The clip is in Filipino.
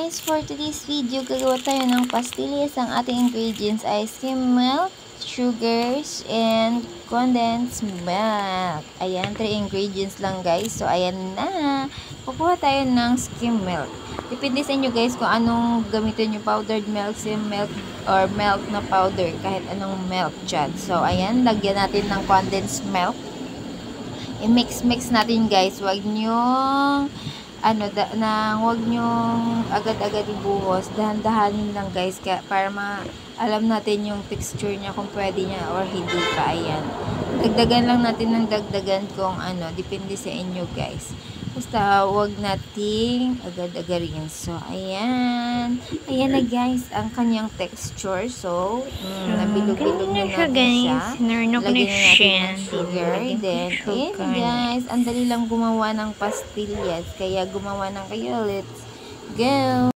guys, for today's video, gagawa tayo ng pastillas. Ang ating ingredients ay skim milk, sugars, and condensed milk. Ayan, 3 ingredients lang guys. So, ayan na. Kukuha tayo ng skim milk. Depende sa inyo guys kung anong gamitin nyo, powdered milk, skim milk, or milk na powder. Kahit anong milk dyan. So, ayan, lagyan natin ng condensed milk. I-mix natin guys. Huwag nyong huwag nyong agad-agad ibuhos, dahan-dahanin lang guys, para alam natin yung texture niya, kung pwede niya or hindi pa. Ayan, dagdagan lang natin ng dagdagan kung depende sa inyo guys, basta huwag nating agad-agarin. So ayan na guys ang kanyang texture. So nabilog-bilog na natin siya. Lagyan na natin ng sugar. Then ayan guys, ang dali lang gumawa ng pastillas, kaya gumawa ng kayo. Let's go!